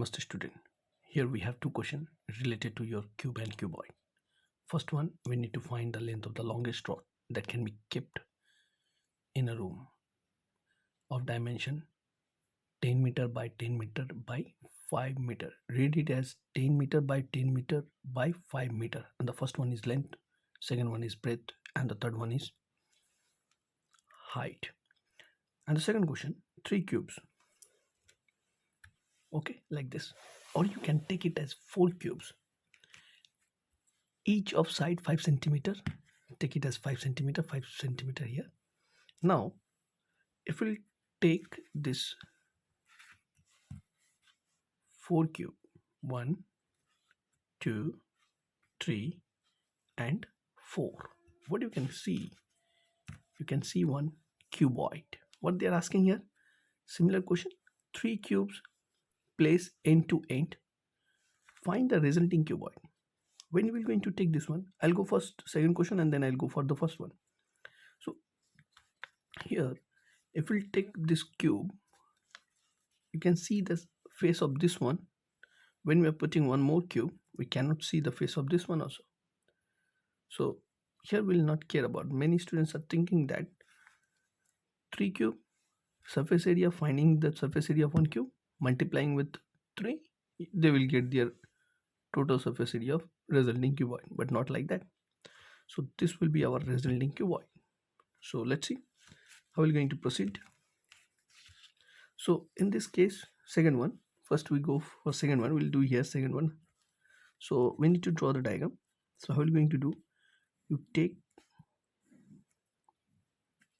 Namaste student. Here we have two questions related to your cube and cuboid. First one, we need to find the length of the longest rod that can be kept in a room of dimension 10 meter by 10 meter by 5 meter. Read it as 10 meter by 10 meter by 5 meter. And the first one is length, second one is breadth, and the third one is height. And the second question, 3 cubes. Okay, like this. Or you can take it as 4 cubes, each of side 5 centimeter. Take it as 5 centimeter, 5 centimeter here. Now if we'll take this 4 cube, 1 2 3 and 4, what you can see, one cuboid. What they are asking here, similar question, 3 cubes, place end to end, find the resulting cuboid. When we will going to take this one, I'll go first second question and then I'll go for the first one. So here, if we'll take this cube, you can see the face of this one. When we are putting one more cube, we cannot see the face of this one also. So here we'll not care about. Many students are thinking that 3 cube surface area, finding the surface area of one cube, multiplying with 3, they will get their total surface area of resulting cuboid, but not like that. So this will be our resulting cuboid. So let's see how we're going to proceed. So in this case, second one, first we go for second one, we'll do here second one. So we need to draw the diagram. So how are you going to do, you take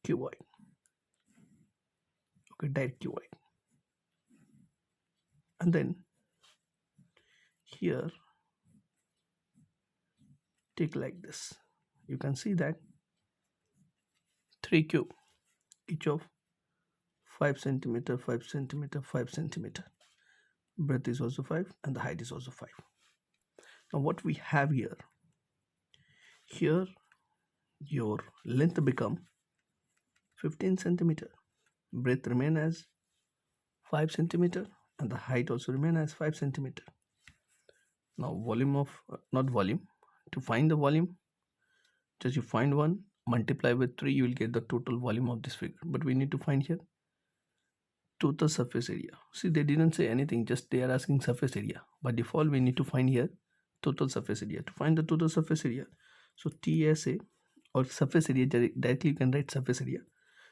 cuboid, okay, direct cuboid, and then here take like this. You can see that 3 cube, each of 5 centimeter, 5 centimeter, 5 centimeter. Breadth is also 5 and the height is also 5. Now what we have here, your length become 15 centimeter, breadth remain as 5 centimeter, and the height also remain as 5 centimeter. Now volume of, not volume, to find the volume, just you find one, multiply with 3, you will get the total volume of this figure. But we need to find here total surface area. See, they didn't say anything, just they are asking surface area. By default, we need to find here total surface area. To find the total surface area, so TSA or surface area, directly you can write surface area.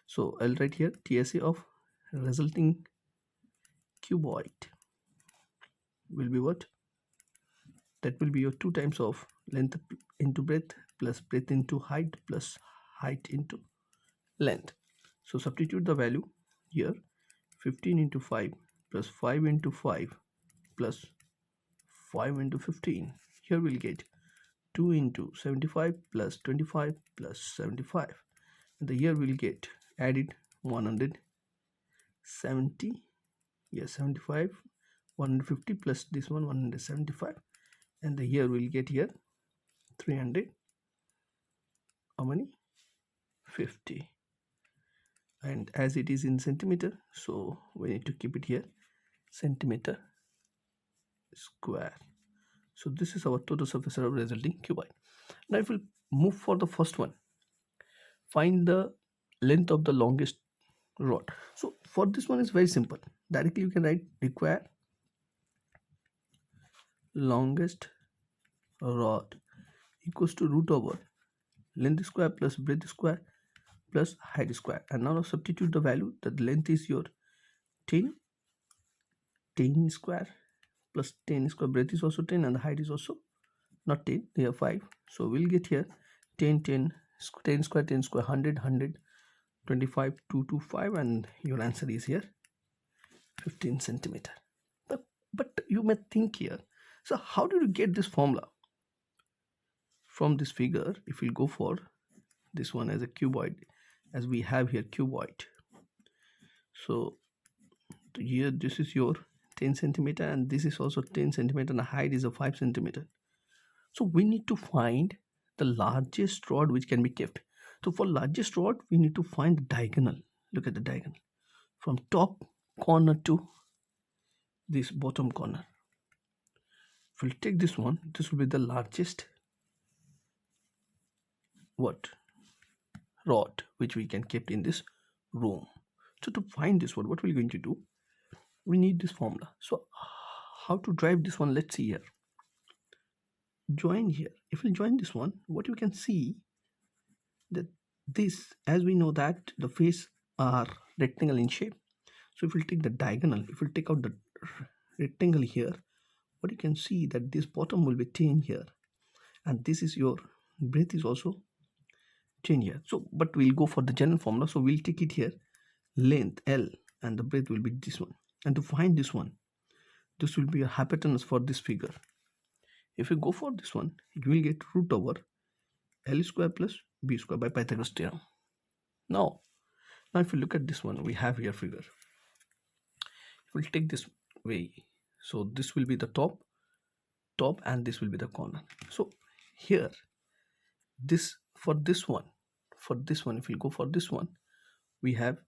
So I'll write here TSA of resulting cuboid will be what? That will be your 2 times of length into breadth plus breadth into height plus height into length. So substitute the value here, 15 into 5 plus 5 into 5 plus 5 into 15. Here we'll get 2 into 75 plus 25 plus 75. And the here we'll get added 170, yes, 75, 150 plus this one 175, and the here we'll get here 300, how many, 50. And as it is in centimeter, so we need to keep it here, centimeter square. So this is our total surface area of resulting cuboid. Now if we move for the first one, find the length of the longest rod. So for this one is very simple. Directly you can write require longest rod equals to root over length square plus breadth square plus height square. And now substitute the value, that the length is your 10 square plus 10 square, breadth is also 10 and the height is also not 10, they are 5. So we'll get here 10 square 100 25 225, and your answer is here 15 centimeter. But you may think here, so how did you get this formula from this figure? If we'll go for this one as a cuboid, as we have here cuboid, so here this is your 10 centimeter and this is also 10 centimeter and the height is a 5 centimeter. So we need to find the largest rod which can be kept. So for largest rod, we need to find the diagonal. Look at the diagonal from top corner to this bottom corner. If we'll take this one, this will be the largest what rod which we can keep in this room. So to find this one, what we're going to do, we need this formula. So how to drive this one? Let's see here. Join here. If we join this one, what you can see that this, as we know that the face are rectangle in shape. So if we take the diagonal, if we take out the rectangle here, what you can see that this bottom will be 10 here, and this is your breadth is also 10 here. So but we'll go for the general formula, so we'll take it here, length L, and the breadth will be this one. And to find this one, this will be a hypotenuse for this figure. If you go for this one, you will get root over L square plus B square by Pythagoras theorem. Now if you look at this one, we have here figure. We'll take this way. So this will be the top, and this will be the corner. So here, this for this one, if we go for this one, we have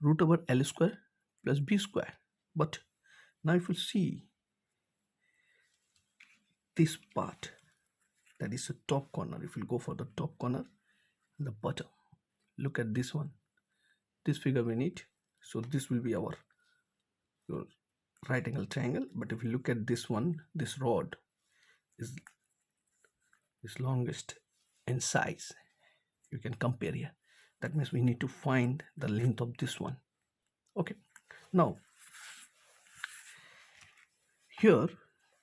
root over L square plus B square. But now if you see this part, that is the top corner, if we go for the top corner, the bottom, look at this one, this figure we need. So this will be your right angle triangle. But if you look at this one, this rod is longest in size. You can compare here. That means we need to find the length of this one. Okay, now here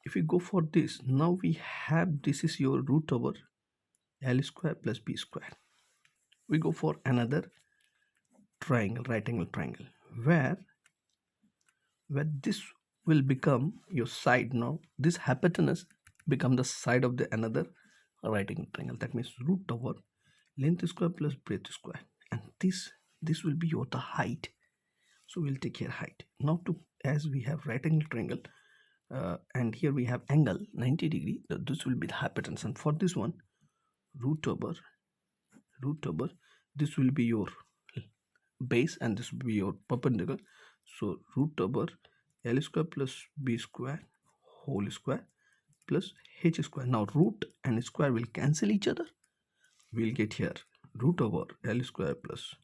if we go for this, now we have, this is your root over L square plus B square. We go for another triangle, right angle triangle, where this will become your side. Now this hypotenuse become the side of the another right angle triangle. That means root over length square plus breadth square, and this will be your the height. So we'll take here height. Now to, as we have right angle triangle, and here we have angle 90 degree, this will be the hypotenuse. And for this one, root over this will be your base, and this will be your perpendicular. So root over L square plus B square whole square plus H square. Now root and square will cancel each other. We'll get here root over L square plus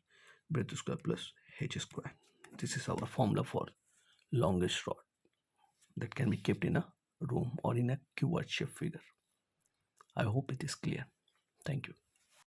breadth square plus H square. This is our formula for longest rod that can be kept in a room or in a cuboid shape figure. I hope it is clear. Thank you.